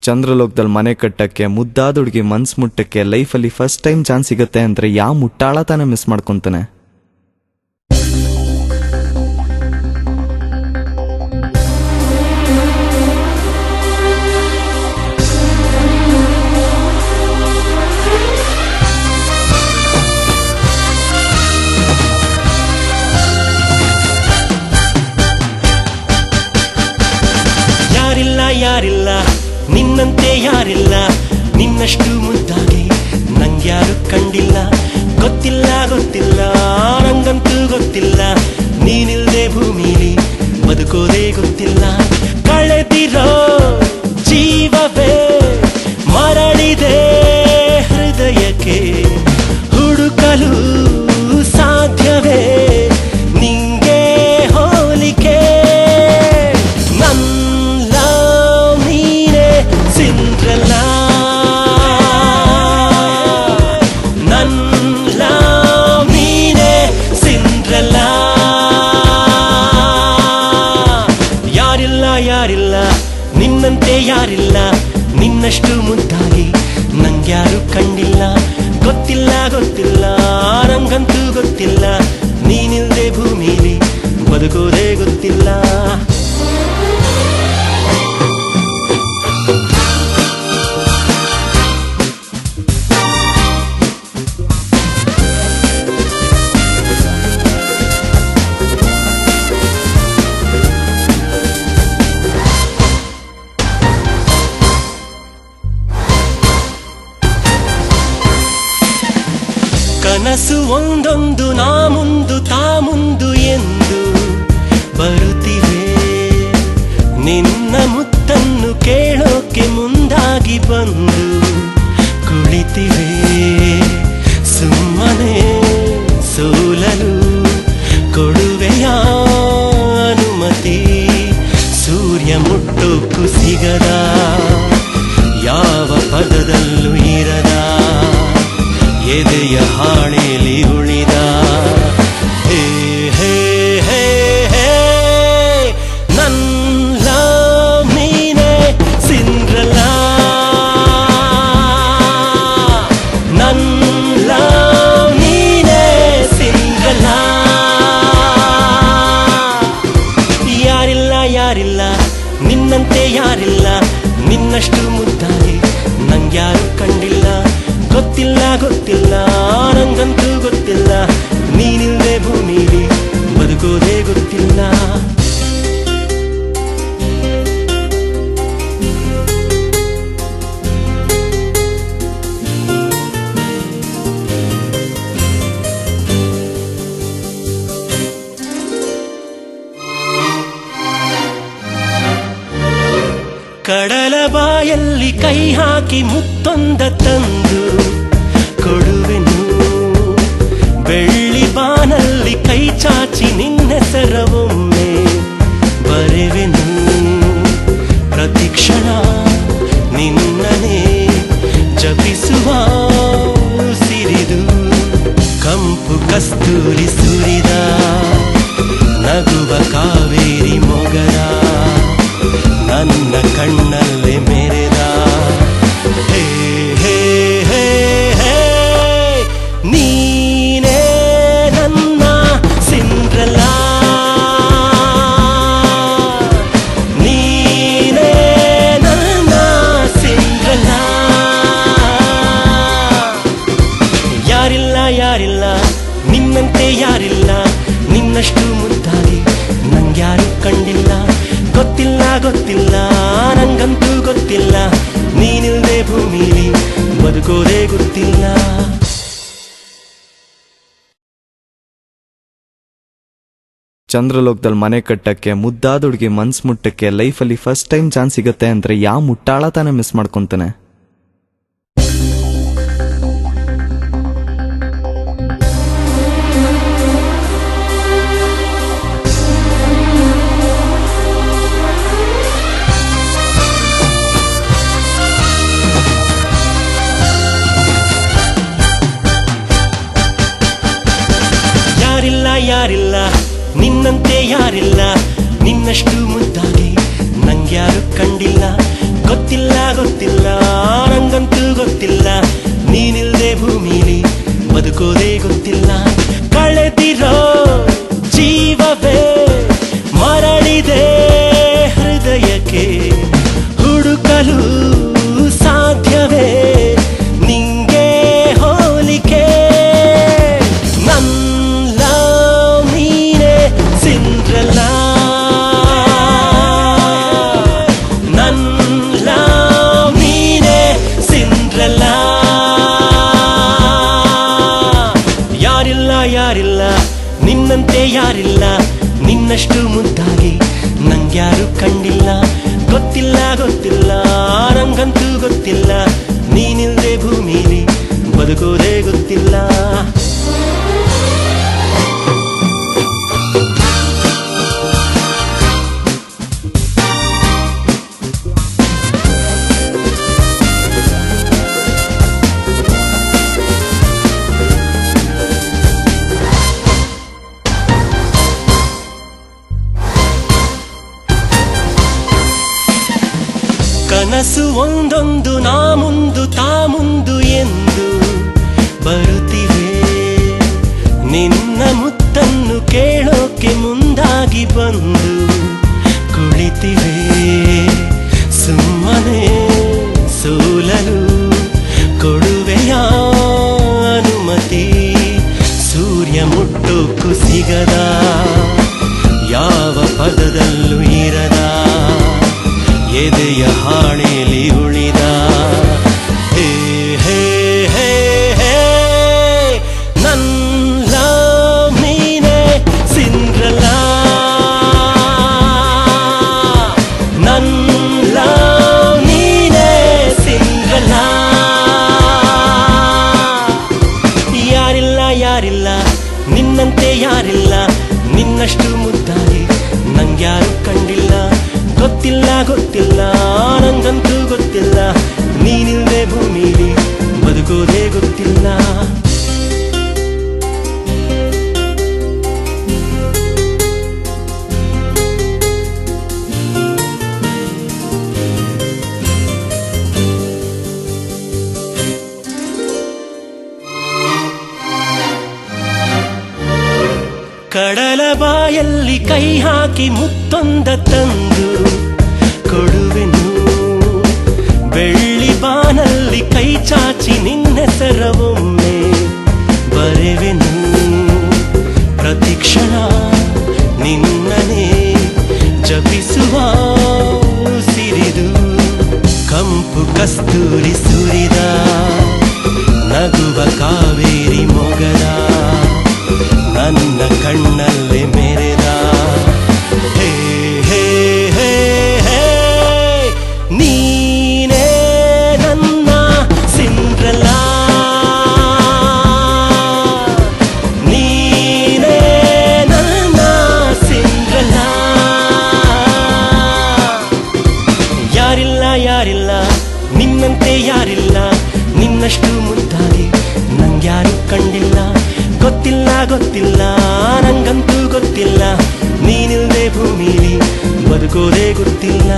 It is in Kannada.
ಚಂದ್ರಲೋಕದಲ್ಲಿ ಮನೆ ಕಟ್ಟಕ್ಕೆ, ಮುದ್ದಾದ ಹುಡುಗಿ ಮನ್ಸ್ ಮುಟ್ಟಕ್ಕೆ ಲೈಫಲ್ಲಿ ಫಸ್ಟ್ ಟೈಮ್ ಚಾನ್ಸ್ ಸಿಗುತ್ತೆ ಅಂದ್ರೆ ಯಾವ ಮುಟ್ಟಾಳ ತಾನೇ ಮಿಸ್ ಮಾಡ್ಕೊಂತಾನೆ. ಯಾರಿಲ್ಲ ನಿನ್ನಂತೆ ಯಾರಿಲ್ಲ, ನಿನ್ನಷ್ಟು ಮುದ್ದಾಗಿ ನಂಗ್ಯಾರು ಕಂಡಿಲ್ಲ. ಗೊತ್ತಿಲ್ಲ ನಂಗಂತೂ ಗೊತ್ತಿಲ್ಲ, ನೀನಿಲ್ದೆ ಭೂಮಿಲಿ ಬದುಕೋದೇ ಗೊತ್ತಿಲ್ಲ. ಕಳೆದಿರೋ ಜೀವವೇ ಮರಳಿದೆ ಹೃದಯಕ್ಕೆ, ಹುಡುಕಲು ಸಾಧ್ಯವೇ ನಿಂಗೆ ಹೋಲಿಕೆ. ಯಾರಿಲ್ಲ ನಿನ್ನಂತೆ ಯಾರಿಲ್ಲ, ನಿನ್ನಷ್ಟು ಮುದ್ದಾಗಿ ನಂಗ್ಯಾರು ಕಂಡಿಲ್ಲ. ಗೊತ್ತಿಲ್ಲ ನಂಗಂತೂ ಗೊತ್ತಿಲ್ಲ, ನೀನಿಲ್ದೆ ಭೂಮಿಲಿ ಬದುಕೋದೇ ಗೊತ್ತಿಲ್ಲ. ಕನಸು ಒಂದೊಂದು ನಾ ಮುಂದು ತಾ ಮುಂದು ಎಂದು ಬರುತ್ತಿವೆ, ನಿನ್ನ ಮುತ್ತನ್ನು ಕೇಳೋಕೆ ಮುಂದಾಗಿ ಬಂದು ಕುಳಿತಿವೆ. ಸುಮ್ಮನೆ ಸೋಲಲು ಕೊಡುವೆಯ ಅನುಮತಿ, ಸೂರ್ಯ ಮುಟ್ಟೋಕ್ಕೂ ಸಿಗದ ಯಾವ ಪದದಲ್ಲೂ ಇರದ ಎದೆಯ ಹಾಳೆಯಲ್ಲಿ ಉಳಿದ ಹೇ ಹೇ ಹೇ ಹೇ ನನ್ನ ನೀನೆ ಸಿಂಡ್ರಲ್ಲ, ನನ್ನ ನೀನೆ ಸಿಂಡ್ರಲ್ಲ. ಯಾರಿಲ್ಲ ನಿನ್ನಂತೆ ಯಾರಿಲ್ಲ, ನಿನ್ನಷ್ಟು ಮುದ್ದಾಗಿ ನಂಗ್ಯಾರು ಕಂಡಿಲ್ಲ. ಗೊತ್ತಿಲ್ಲ ನಂಗಂತೂ ಗೊತ್ತಿಲ್ಲ, ನೀನಿಲ್ದೆ ಭೂಮಿಲಿ ಬದುಕೋದೇ ಗೊತ್ತಿಲ್ಲ. ಕಡಲ ಬಾಯಲ್ಲಿ ಕೈ ಹಾಕಿ ಮುತ್ತೊಂದ ತಂದು ಕೊಡುವೆನು, ಬೆಳ್ಳಿ ಬಾನಲ್ಲಿ ಕೈ ಚಾಚಿ ನಿನ್ನೆಸರವೊಮ್ಮೆ ಬರೆವೆನು. ಪ್ರತಿಕ್ಷಣ ನಿನ್ನನೇ ಜಪಿಸುವ ಸಿರಿದು, ಕಂಪು ಕಸ್ತೂರಿ ಸುರಿದ ನಗುವ ಕಾವೇರಿ ಮೊಗರ ನನ್ನ ಕಣ್ಣಲ್ಲೇ ಮೆರೆದ. ಹೇ ಹೇ ಹೇ ಹೇ ನೀನೇ ನನ್ನ ಸಿಂಡ್ರಲ್ಲ, ನೀನೇ ನನ್ನ ಸಿಂಡ್ರಲ್ಲ. ಯಾರಿಲ್ಲ ನಿನ್ನಂತೆ ಯಾರಿಲ್ಲ, ನಿನ್ನಷ್ಟು ಮುದ್ದಾಗಿ ನಂಗ್ಯಾರು ಕಂಡಿಲ್ಲ. ಗೊತ್ತಿಲ್ಲ ನಂಗಂತೂ ಗೊತ್ತಿಲ್ಲ, ನೀನಿಲ್ದೆ ಭೂಮಿಲಿ ಬದುಕೋದೇ ಗೊತ್ತಿಲ್ಲ. ಚಂದ್ರಲೋಕದಲ್ಲಿ ಮನೆ ಕಟ್ಟಕ್ಕೆ, ಮುದ್ದಾದ ಹುಡುಗಿ ಮನ್ಸ್ ಮುಟ್ಟಕ್ಕೆ ಲೈಫಲ್ಲಿ ಫಸ್ಟ್ ಟೈಮ್ ಚಾನ್ಸ್ ಸಿಗುತ್ತೆ ಅಂದ್ರೆ ಯಾವ ಮುಟ್ಟಾಳ ತಾನೇ ಮಿಸ್ ಮಾಡ್ಕೊಂತಾನೆ. ಯಾರಿಲ್ಲ ನಿನ್ನಂತೆ ಯಾರಿಲ್ಲ, ನಿನ್ನಷ್ಟು ಮುದ್ದಾಗಿ ನಂಗ್ಯಾರು ಕಂಡಿಲ್ಲ. ಗೊತ್ತಿಲ್ಲ ಗೊತ್ತಿಲ್ಲ ನಂಗಂತೂ ಗೊತ್ತಿಲ್ಲ ನೀನಿಲ್ದೆ ಭೂಮಿಲಿ ಬದುಕೋದೇ ಗೊತ್ತಿಲ್ಲ ಕಳೆದಿರೋ ಜೀವವೇ ಮರಳಿದೆ ಹೃದಯಕ್ಕೆ ಹುಡುಕಲು ಸಾಧ್ಯವೇ ನಿಂಗೆ ಹೋಲಿಕೆ ನನ್ನ ನೀನೆ ಸಿಂಡ್ರೆಲ್ಲ ನನ್ನ ನೀನೆ ಸಿಂಡ್ರೆಲ್ಲ ಯಾರಿಲ್ಲ ನಿನ್ನಂತೆ ಯಾರಿಲ್ಲ ನಿನ್ನಷ್ಟು ಮುದ್ದಾಗಿ ನಂಗ್ಯಾರು ಕಂಡಿಲ್ಲ ಗೊತ್ತಿಲ್ಲ ನಂಗಂತೂ ಗೊತ್ತಿಲ್ಲ ನೀನಿಲ್ದೆ ಭೂಮಿಲಿ ಬದುಕೋದೇ ಗೊತ್ತಿಲ್ಲ ಕನಸು ಒಂದೊಂದು ನಾ ಮುಂದು ತಾ ಮುಂದು ಎಂದು ಬರುತ್ತಿವೆ ನಿನ್ನ ಮುತ್ತನ್ನು ಕೇಳೋಕೆ ಮುಂದಾಗಿ ಬಂದು ಕುಳಿತಿವೆ ಸುಮ್ಮನೆ ಸೋಲಲು ಕೊಡುವೆಯ ಅನುಮತಿ ಸೂರ್ಯ ಮುಟ್ಟೋಕ್ಕೂ ಸಿಗದ ಯಾವ ಪದದಲ್ಲೂ ಇರದ ಎದೆಯ ಹಾಣೆಲಿ ಉಳಿದ ಹೇ ಹೇ ಹೇ ಹೇ ನನ್ನ ನೀನೆ ಸಿಂಡ್ರೆಲ್ಲ ನನ್ನ ನೀನೆ ಸಿಂಡ್ರೆಲ್ಲ ಯಾರಿಲ್ಲ ನಿನ್ನಂತೆ ಯಾರಿಲ್ಲ ನಿನ್ನಷ್ಟು ಮುದ್ದಾಗಿ ನಂಗ್ಯಾರು ಕಂಡಿಲ್ಲ ಗೊತ್ತಿಲ್ಲ ನಂಗಂತೂ ಗೊತ್ತಿಲ್ಲ ನೀನಿಲ್ದೆ ಭೂಮಿಲಿ ಬದುಕೋದೇ ಗೊತ್ತಿಲ್ಲ ಕಡಲ ಬಾಯಲ್ಲಿ ಕೈ ಹಾಕಿ ಮುತ್ತೊಂದ ತಂದು ಕೊಡುವೆನು ಬೆಳ್ಳಿ ಬಾನಲ್ಲಿ ಕೈ ಚಾಚಿ ನಿನ್ನೆಸರ ಒಮ್ಮೆ ಬರೆವೆನು ಪ್ರತಿಕ್ಷಣ ನಿನ್ನನೇ ಜಪಿಸುವ ಸಿರಿದು ಕಂಪು ಕಸ್ತೂರಿ ಸುರಿದ ನಗುವ ಕಾವೇರಿ ಮೊಗದ ನನ್ನ ಕಣ್ಣಲ್ಲಿ ಮೆರೆದ ಹೇ ಹೇ ಹೇ ಹೇ ನೀನೇ ನನ್ನ ಸಿಂಡ್ರೆಲ್ಲ ನೀನೇ ನನ್ನ ಸಿಂಡ್ರೆಲ್ಲ ಯಾರಿಲ್ಲ ನಿನ್ನಂತೆ ಯಾರಿಲ್ಲ ನಿನ್ನಷ್ಟು ಮುದ್ದಾಗಿ ನಂಗ್ಯಾರು ಕಂಡಿಲ್ಲ ಗೊತ್ತಿಲ್ಲ ನಂಗಂತೂ ಗೊತ್ತಿಲ್ಲ ನೀನಿಲ್ದೆ ಭೂಮಿಲಿ ಬದುಕೋದೇ ಗೊತ್ತಿಲ್ಲ